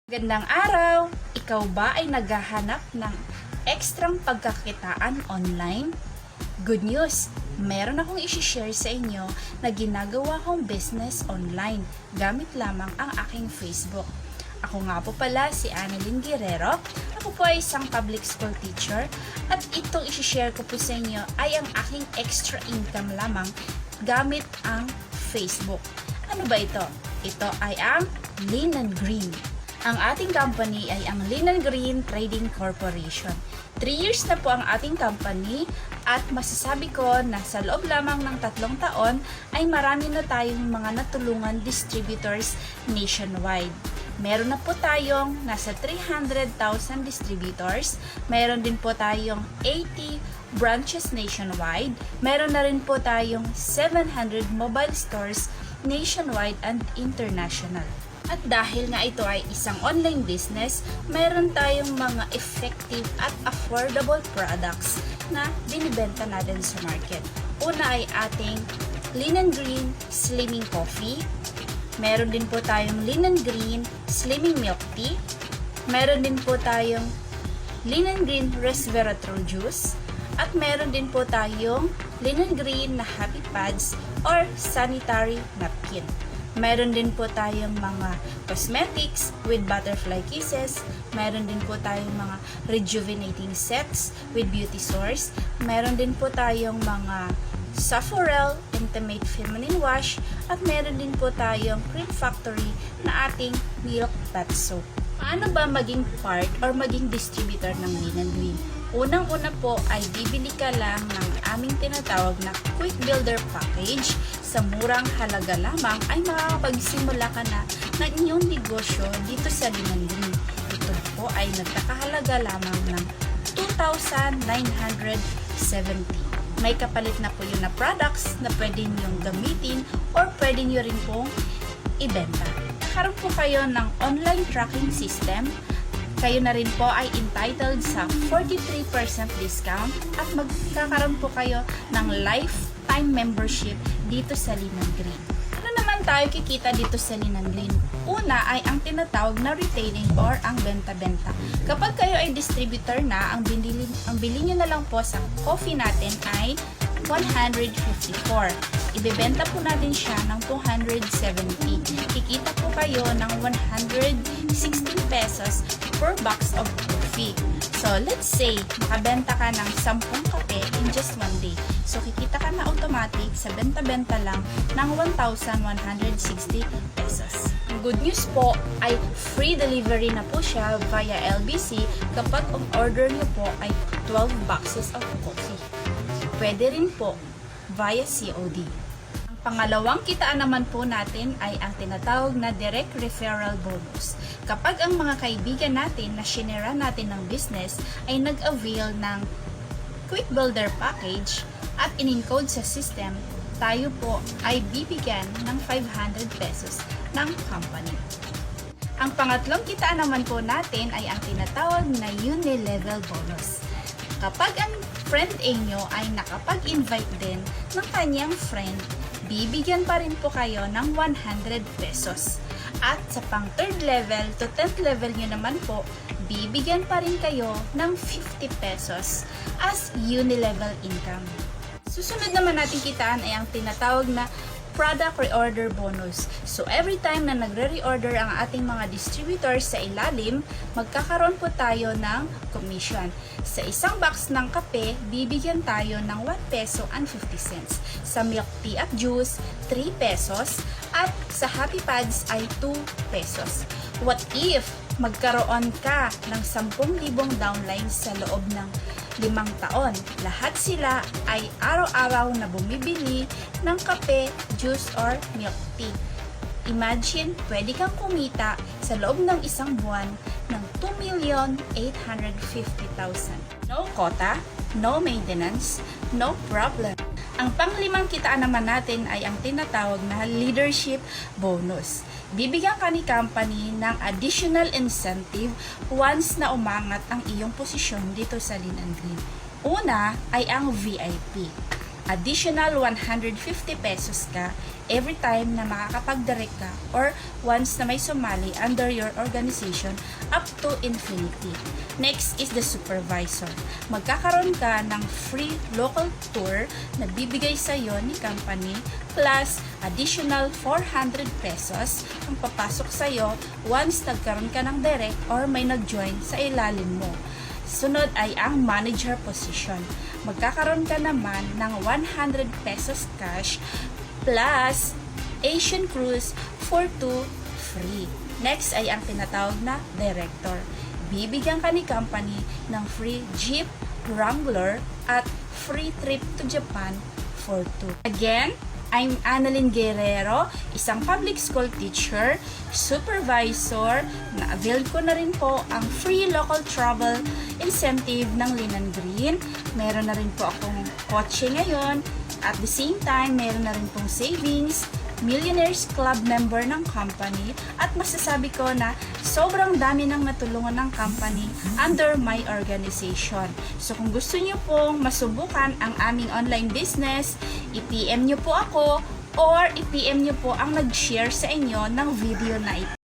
Gandang araw! Ikaw ba ay naghahanap ng ekstrang pagkakitaan online? Good news! Meron akong isi-share sa inyo na ginagawa kong business online gamit lamang ang aking Facebook. Ako nga po pala si Annalyn Guerrero. Ako po ay isang public school teacher at itong isi-share ko po sa inyo ay ang aking extra income lamang gamit ang Facebook. Ano ba ito? Ito ay ang Lean and Green. Ang ating company ay ang Lean and Green Trading Corporation. 3 years na po ang ating company at masasabi ko na sa loob lamang ng 3 taon ay marami na tayong mga natulungan distributors nationwide. Meron na po tayong nasa 300,000 distributors. Meron din po tayong 80 branches nationwide. Meron na rin po tayong 700 mobile stores nationwide and international. At dahil nga ito ay isang online business, mayroon tayong mga effective at affordable products na binibenta natin sa market. Una ay ating Lean and Green Slimming Coffee. Meron din po tayong Lean and Green Slimming Milk Tea. Meron din po tayong Lean and Green Resveratrol Juice. At meron din po tayong Lean and Green na Happy Pads or Sanitary Napkin. Meron din po tayong mga cosmetics with butterfly kisses. Meron din po tayong mga rejuvenating sets with beauty source. Meron din po tayong mga Saforel Intimate Feminine Wash. At meron din po tayong Cream Factory na ating milk bath soap. Paano ba maging part or maging distributor ng Lean and Green? Unang-una po ay bibili ka lang ng aming tinatawag na Quick Builder Package. Sa murang halaga lamang ay makakapagsimula ka na ng inyong negosyo dito sa Lean and Green. Ito po ay nagkakahalaga lamang ng 2,970. May kapalit na po yun na products na pwede niyong gamitin or pwede niyo rin pong ibenta. Nakaroon po kayo ng online tracking system. Kayo na rin po ay entitled sa 43% discount at magkakaroon po kayo ng lifetime membership dito sa Lean and Green. Ano naman tayo kikita dito sa Lean and Green? Una ay ang tinatawag na retailing or ang benta-benta. Kapag kayo ay distributor na, ang bili nyo na lang po sa coffee natin ay 154. Ibebenta po natin siya ng 270. Kikita po kayo ng 116 pesos per box of coffee. So, let's say, makabenta ka ng 10 kape in just one day. So, kikita ka na automatic sa benta-benta lang ng 1,160 pesos. Ang good news po ay free delivery na po siya via LBC kapag ang order niyo po ay 12 boxes of coffee. Pwede rin po via COD. Ang pangalawang kitaan naman po natin ay ang tinatawag na direct referral bonus. Kapag ang mga kaibigan natin na shinera natin ng business ay nag-avail ng Quick Builder Package at in-encode sa system, tayo po ay bibigyan ng 500 pesos ng company. Ang pangatlong kitaan naman po natin ay ang tinatawag na Unilevel bonus. Kapag ang friend A nyo ay nakapag-invite din ng kanyang friend, bibigyan pa rin po kayo ng 100 pesos. At sa pang 3rd level to 10th level nyo naman po, bibigyan pa rin kayo ng 50 pesos as unilevel income. Susunod naman natin kitaan ay ang tinatawag na product reorder bonus. So, every time na nagre-reorder ang ating mga distributors sa ilalim, magkakaroon po tayo ng commission. Sa isang box ng kape, bibigyan tayo ng 1 peso and 50 cents. Sa milk tea at juice, 3 pesos. At sa Happy Pads ay 2 pesos. What if magkaroon ka ng 10,000 downlines sa loob ng 5 taon? Lahat sila ay araw-araw na bumibili ng kape, juice, or milk tea. Imagine, pwede kang kumita sa loob ng isang buwan ng 2,850,000. No quota, no maintenance, no problem. Ang panglimang kitaan naman natin ay ang tinatawag na leadership bonus. Bibigyan ka ni company ng additional incentive once na umangat ang iyong posisyon dito sa Lean and Green. Una ay ang VIP. additional 150 pesos ka every time na makakapag-direct ka or once na may sumali under your organization up to infinity. Next is the supervisor. Magkakaroon ka ng free local tour na bibigay sa iyo ni company plus additional 400 pesos ang papasok sa iyo once nagkaroon ka ng direct or may nag-join sa ilalim mo. Sunod ay ang manager position. Magkakaroon ka naman ng 100 pesos cash plus Asian Cruise for 2 free. Next ay ang tinatawag na director. Bibigyan ka ni company ng free Jeep Wrangler at free trip to Japan for 2. Again, I'm Annalyn Guerrero, isang public school teacher, supervisor, na-avail ko na rin po ang free local travel incentive ng Linan Green. Meron na rin po akong kotse ngayon. At the same time, meron na rin pong savings, Millionaires Club member ng company, at masasabi ko na sobrang dami nang natulungan ng company under my organization. So kung gusto niyo pong masubukan ang aming online business, i-PM niyo po ako or i-PM niyo po ang nag-share sa inyo ng video na ito.